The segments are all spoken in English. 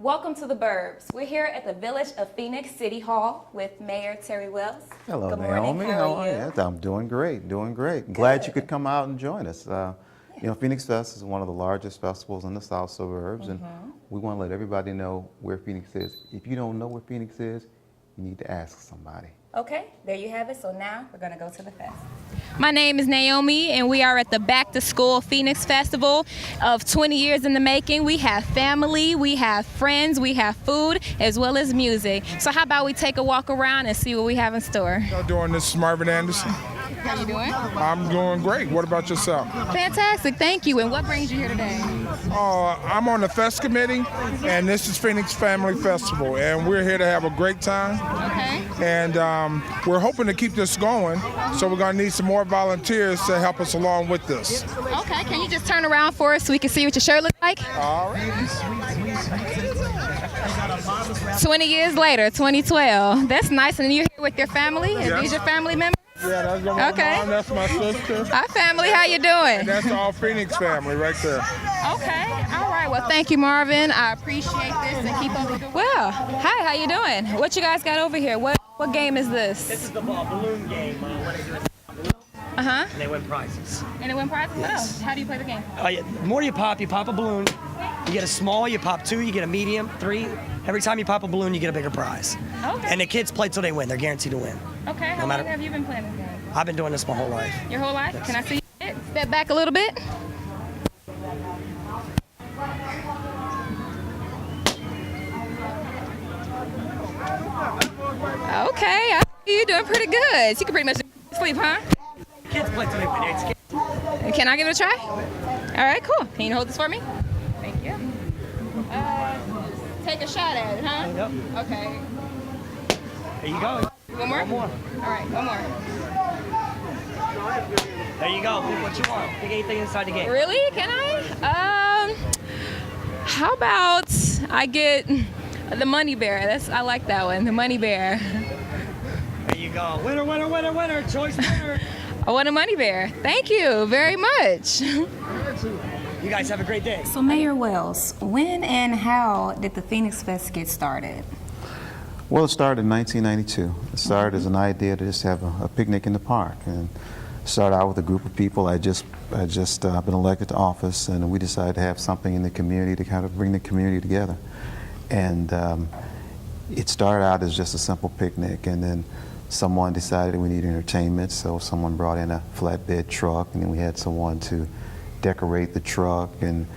Welcome to the Burbs. We're here at the Village of Phoenix City Hall with Mayor Terry Wells. Hello, Good morning. Naomi. How are you? I'm doing great, doing great. Glad you could come out and join us. You know, Phoenix Fest is one of the largest festivals in the south suburbs, and we want to let everybody know where Phoenix is. If you don't know where Phoenix is, you need to ask somebody. Okay, there you have it. So now we're going to go to the fest. My name is Naomi, and we are at the Back to School Phoenix Festival of 20 years in the making. We have family, we have friends, we have food, as well as music. So how about we take a walk around and see what we have in store? How you doing? This is Marvin Anderson. How you doing? I'm doing great. What about yourself? Fantastic, thank you. And what brings you here today? I'm on the Fest Committee, and this is Phoenix Family Festival, and we're here to have a great time. Okay. And we're hoping to keep this going, so we're going to need some more volunteers to help us along with this. Okay, can you just turn around for us so we can see what your shirt looks like? All right. 20 years later, 2012. That's nice. And you're here with your family? Are Yes. these your family members? Yeah, that's my Okay. mom, that's my sister, Hi, family. How you doing? and that's all Phoenix family right there. Okay. All right. Well, thank you, Marvin. I appreciate this and keep up the good work. Well, hi. How you doing? What you guys got over here? What game is this? This is the balloon game. What they do is balloon, Uh-huh. and they win prizes. And it win prizes? Yes. Oh, how do you play the game? Yeah, the more you pop a balloon. You get a small, you pop two, you get a medium, three. Every time you pop a balloon, you get a bigger prize. Okay. And the kids play till they win. They're guaranteed to win. Okay. How matter- long have you been playing this game? I've been doing this my whole life. Your whole life? Yes. Can I see it? Step back a little bit. Okay. I see you doing pretty good. So you can pretty much sleep, huh? Kids play till they win. It's kids. Can I give it a try? All right, cool. Can you hold this for me? Thank you. Take a shot at it, huh? Yep. Okay. There you go. One more? One more. All right, one more. There you go. Pick what you want. Pick anything inside the game. Really? Can I? How about I get the money bear? I like that one. The money bear. There you go. Winner, winner, winner, winner. Choice winner. I want a money bear. Thank you very much. You guys have a great day. So Mayor Wells, when and how did the Phoenix Fest get started? Well, it started in 1992. It started as an idea to just have a picnic in the park, and started out with a group of people. I just been elected to office, and we decided to have something in the community to kind of bring the community together. And it started out as just a simple picnic, and then someone decided we needed entertainment, so someone brought in a flatbed truck, and then we had someone to decorate the truck, and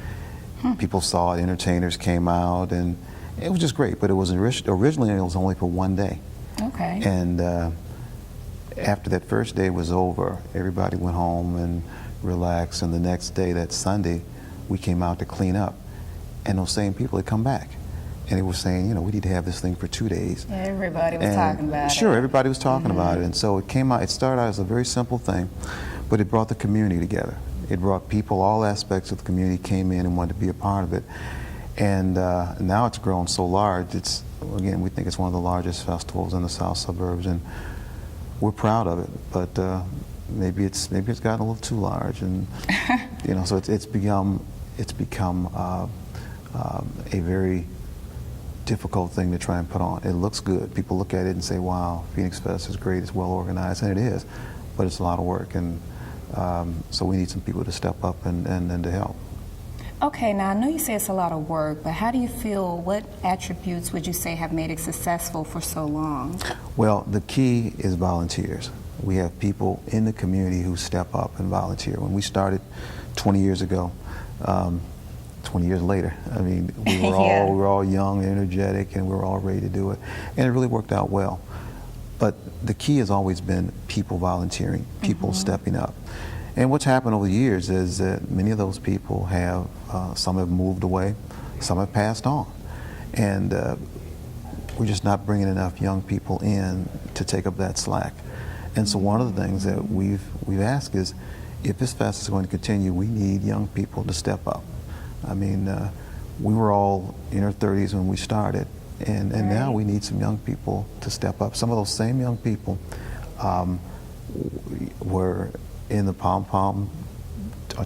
people saw it, entertainers came out, and it was just great. But it was originally it was only for one day. Okay. And after that first day was over, everybody went home and relaxed, and the next day, that Sunday, we came out to clean up, and those same people had come back. And they were saying, you know, we need to have this thing for 2 days. Everybody was And talking about it. Sure, everybody was talking about it. And so it came out, it started out as a very simple thing, but it brought the community together. It brought people, all aspects of the community came in and wanted to be a part of it. And now it's grown so large. It's, again, we think it's one of the largest festivals in the south suburbs, and we're proud of it. But maybe it's gotten a little too large, and you know, so it's become a very difficult thing to try and put on. It looks good. People look at it and say, wow, Phoenix Fest is great, it's well organized, and it is, but it's a lot of work, and so we need some people to step up and to help. Okay, now I know you say it's a lot of work, but how do you feel, what attributes would you say have made it successful for so long? Well, the key is volunteers. We have people in the community who step up and volunteer. When we started 20 years ago, 20 years later, I mean, we were Yeah. we were all young, energetic, and we were all ready to do it. And it really worked out well. But the key has always been people volunteering, people stepping up. And what's happened over the years is that many of those people have, some have moved away, some have passed on. And we're just not bringing enough young people in to take up that slack. And so one of the things that we've asked is, if this fest is going to continue, we need young people to step up. I mean, we were all in our 30s when we started, and now we need some young people to step up. Some of those same young people were in the pom-pom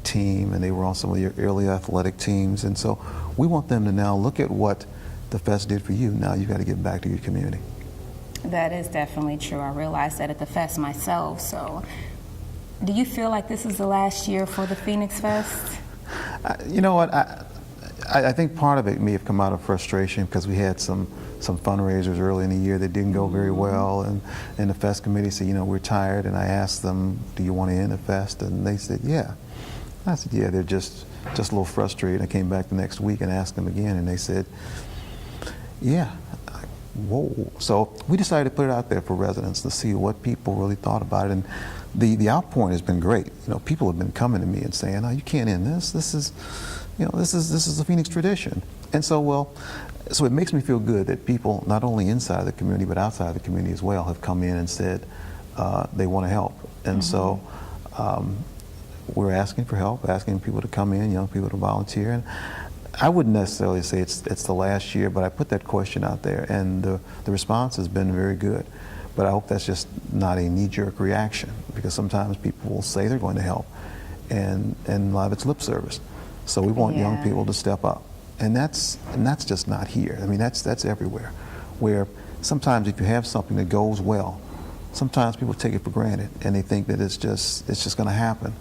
team, and they were on some of the early athletic teams, and so we want them to now look at what the fest did for you, now you got to give back to your community. That is definitely true. I realized that at the fest myself. So, do you feel like this is the last year for the Phoenix Fest? You know what? I think part of it may have come out of frustration because we had some fundraisers early in the year that didn't go very well, and the fest committee said, you know, we're tired, and I asked them, do you want to end the fest? And they said, yeah. I said, yeah, they're just a little frustrated. I came back the next week and asked them again, and they said, yeah. Whoa. So we decided to put it out there for residents to see what people really thought about it, and the outpouring has been great. You know, people have been coming to me and saying, "Oh, you can't end this. This is, you know, this is a Phoenix tradition." And so, so it makes me feel good that people, not only inside the community but outside the community as well, have come in and said they want to help. And so we're asking for help, asking people to come in, young people to volunteer. And I wouldn't necessarily say it's the last year, but I put that question out there, and the response has been very good. But I hope that's just not a knee-jerk reaction, because sometimes people will say they're going to help, and a lot of it's lip service. So we want young people to step up, and that's just not here. I mean, that's everywhere. Where sometimes if you have something that goes well, sometimes people take it for granted, and they think that it's just going to happen.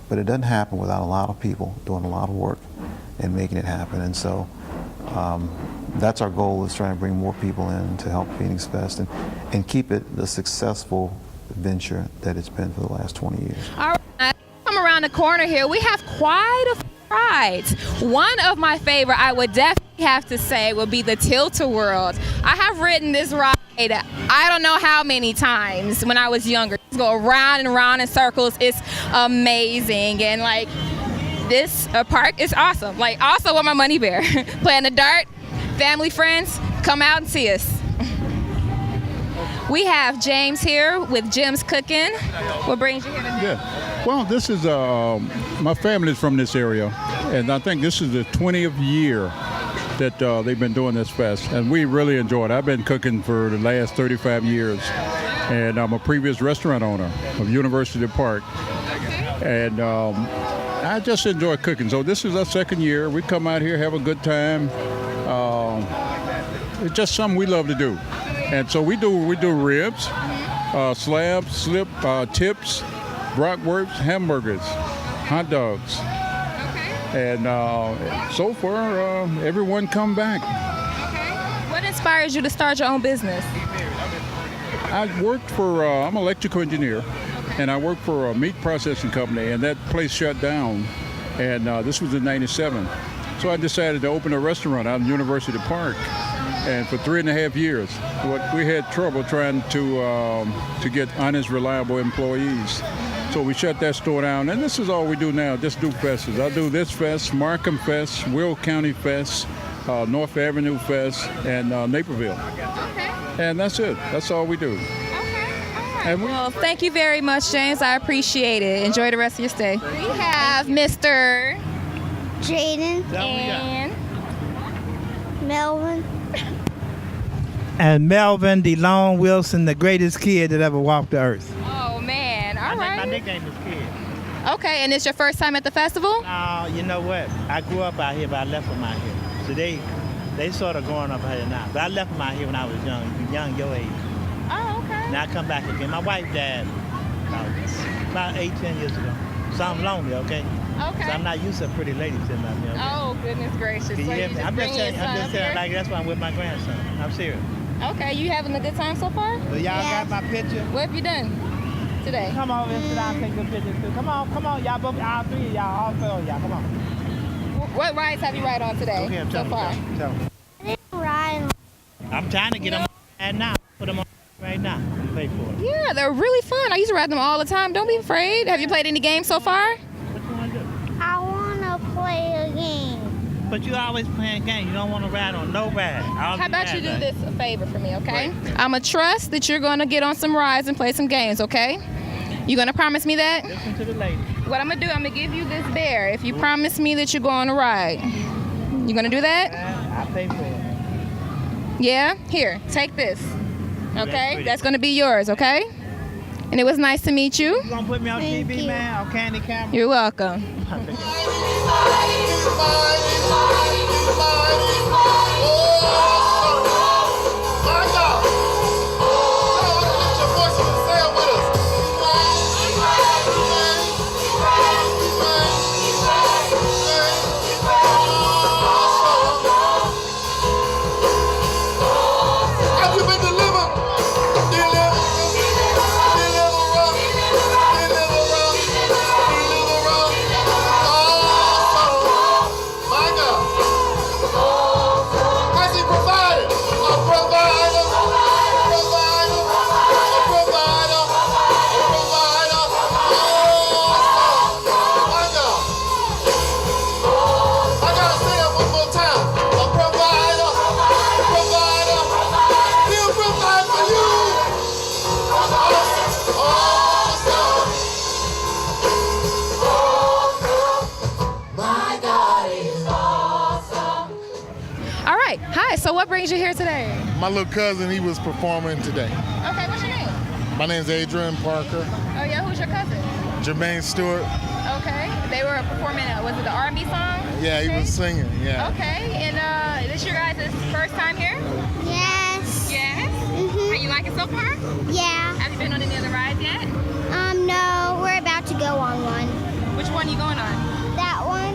But it doesn't happen without a lot of people doing a lot of work and making it happen. And so that's our goal, is trying to bring more people in to help Phoenix Fest and keep it the successful venture that it's been for the last 20 years. All right, come around the corner here. We have quite a few rides. One of my favorite, I would definitely have to say, would be the Tilt-A-Whirl. I have ridden this ride I don't know how many times when I was younger. Just go around and around in circles. It's amazing. And like, this park is awesome. Like, also with my money bear. Playing the dart, family, friends, come out and see us. We have James here with Jim's Cooking. What brings you here today? Yeah. Well, this is, my family's from this area, and I think this is the 20th year that they've been doing this fest, and we really enjoy it. I've been cooking for the last 35 years, and I'm a previous restaurant owner of University Park, and I just enjoy cooking. So this is our second year. We come out here, have a good time. It's just something we love to do, and so we do ribs, slabs, tips, bratwurst, hamburgers, hot dogs. And so far, everyone come back. Okay. What inspires you to start your own business? I worked for, I'm an electrical engineer, and I worked for a meat processing company, and that place shut down, and this was in '97. So I decided to open a restaurant out in University Park, and for 3.5 years, we had trouble trying to get honest, reliable employees. So we shut that store down, and this is all we do now, just do fests. I do this fest, Markham Fest, Will County Fest, North Avenue Fest, and Naperville. Okay. And that's it. That's all we do. Okay. All right. Well, thank you very much, James. I appreciate it. Enjoy the rest of your stay. We have Mr. Jaden and Melvin. And Melvin DeLong Wilson, the greatest kid that ever walked the earth. Oh, man. All right. My nickname is Kid. Okay, and it's your first time at the festival? No, you know what? I grew up out here, but I left them out here. So they sort of growing up here now. But I left them out here when I was young your age. Oh, okay. Now I come back again. My wife died about 8-10 years ago. So I'm lonely, okay? Okay. So I'm not used to pretty ladies sitting out here. Okay? Oh, goodness gracious. Can you So hear you me? just I'm bring just your saying, son up here? like that's why I'm with my grandson. I'm serious. Okay, you having a good time so far? So y'all got my picture? What have you done today? Come on and sit down and take good pictures too. Come on, y'all both, all three of y'all, all 4 of y'all, come on. What rides have you ride on today Okay, so far? tell me. Ryan. I'm trying to get them on now. Put them on right now. Pay for it. Yeah, they're really fun. I used to ride them all the time. Don't be afraid. Have you played any games so far? What you want to do? I want to play a game. But you always playing games. You don't want to ride on no ride. How about you do this a favor for me, okay? I'm going to trust that you're going to get on some rides and play some games, okay? You going to promise me that? Listen to the lady. What I'm going to do, I'm going to give you this bear if you promise me that you're going to ride. You going to do that? I pay for it. Yeah? Here, take this. Okay? That's going to be yours, okay? And it was nice to meet you. You going to put me on Thank TV, you. man? On Candy Camera? You're welcome. Oh So what brings you here today? My little cousin, he was performing today. Okay, what's your name? My name's Adrian Parker. Oh yeah, who's your cousin? Jermaine Stewart. Okay, they were performing, was it the R&B song? Yeah, he was singing, yeah. Okay, and this your guys' first time here? Yes. Yes? Are you liking it so far? Yeah. Have you been on any other rides yet? No, we're about to go on one. Which one are you going on? That one?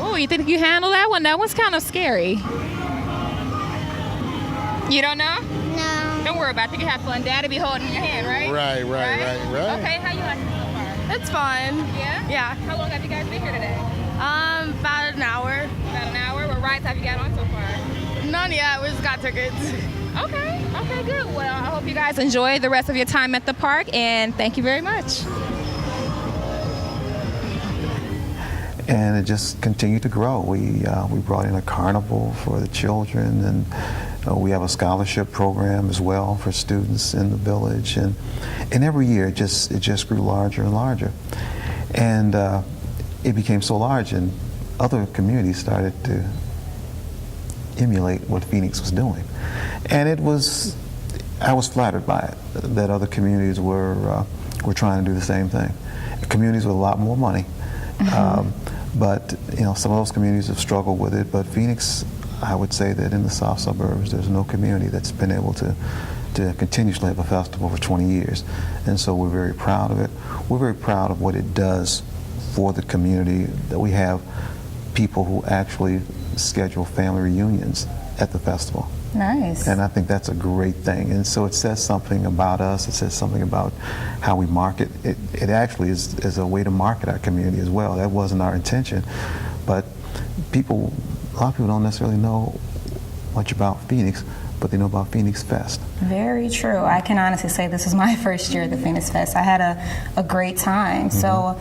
Oh, you think you handle that one? That one's kind of scary. You don't know? No. Don't worry about it. You can have fun. Dad'll be holding your hand, right? Right. Okay, how you like it so far? It's fun. Yeah? Yeah. How long have you guys been here today? About an hour. About an hour. What rides have you got on so far? None yet. We just got tickets. Okay, good. Well, I hope you guys enjoy the rest of your time at the park, and thank you very much. And it just continued to grow. We brought in a carnival for the children, and we have a scholarship program as well for students in the village. And every year it just grew larger and larger. And it became so large, and other communities started to emulate what Phoenix was doing. And I was flattered by it, that other communities were trying to do the same thing. Communities with a lot more money. But some of those communities have struggled with it. But Phoenix, I would say that in the south suburbs, there's no community that's been able to continuously have a festival for 20 years. And so we're very proud of it. We're very proud of what it does for the community, that we have people who actually schedule family reunions at the festival. Nice. And I think that's a great thing. And so it says something about us. It says something about how we market. It actually is a way to market our community as well. That wasn't our intention. But a lot of people don't necessarily know much about Phoenix, but they know about Phoenix Fest. Very true. I can honestly say this is my first year at the Phoenix Fest. I had a great time. So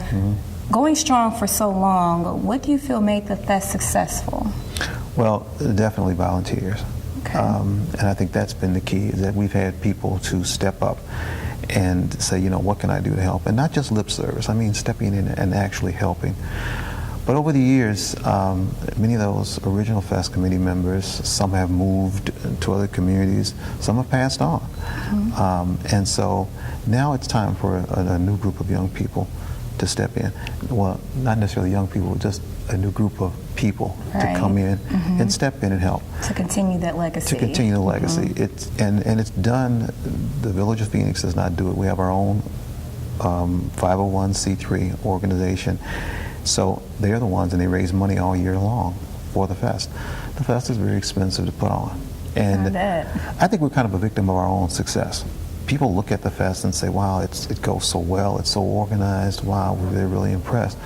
going strong for so long, what do you feel made the fest successful? Well, definitely volunteers. Okay. And I think that's been the key, is that we've had people to step up and say, what can I do to help? And not just lip service. I mean, stepping in and actually helping. But over the years, many of those original Fest committee members, some have moved to other communities, some have passed on. And so now it's time for a new group of young people to step in. Well, not necessarily young people, just a new group of people to come in and step in and help. To continue that legacy. To continue the legacy. And it's done. The Village of Phoenix does not do it. We have our own 501c3 organization. So they're the ones, and they raise money all year long for the fest. The fest is very expensive to put on. And I think we're kind of a victim of our own success. People look at the fest and say, wow, it goes so well, it's so organized, wow, they're really impressed.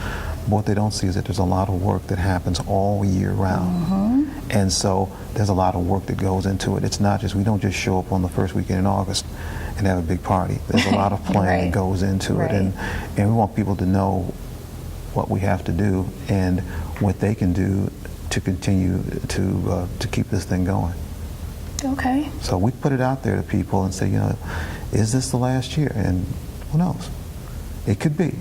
But what they don't see is that there's a lot of work that happens all year round. And so there's a lot of work that goes into it. It's not just, we don't just show up on the first weekend in August and have a big party. There's a lot of planning that goes into it. And we want people to know what we have to do and what they can do to continue to keep this thing going. Okay. So we put it out there to people and say, is this the last year? And who knows? It could be.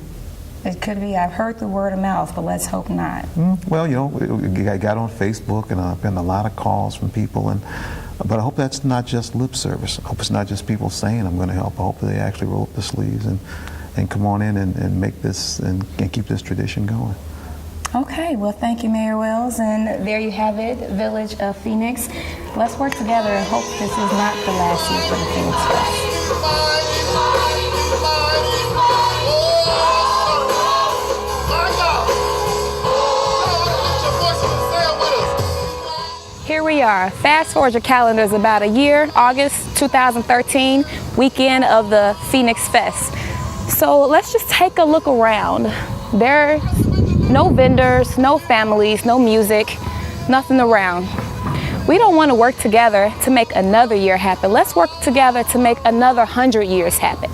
It could be. I've heard the word of mouth, but let's hope not. Well, I got on Facebook, and I've gotten a lot of calls from people, but I hope that's not just lip service. I hope it's not just people saying I'm going to help. I hope that they actually roll up the sleeves and come on in and make this and keep this tradition going. Okay, well, thank you, Mayor Wells, and there you have it, Village of Phoenix. Let's work together and hope this is not the last year for the Phoenix Fest. Here we are. Fast forward your calendars about a year, August 2013, weekend of the Phoenix Fest. So let's just take a look around. There's no vendors, no families, no music, nothing around. We don't want to work together to make another year happen. Let's work together to make another 100 years happen.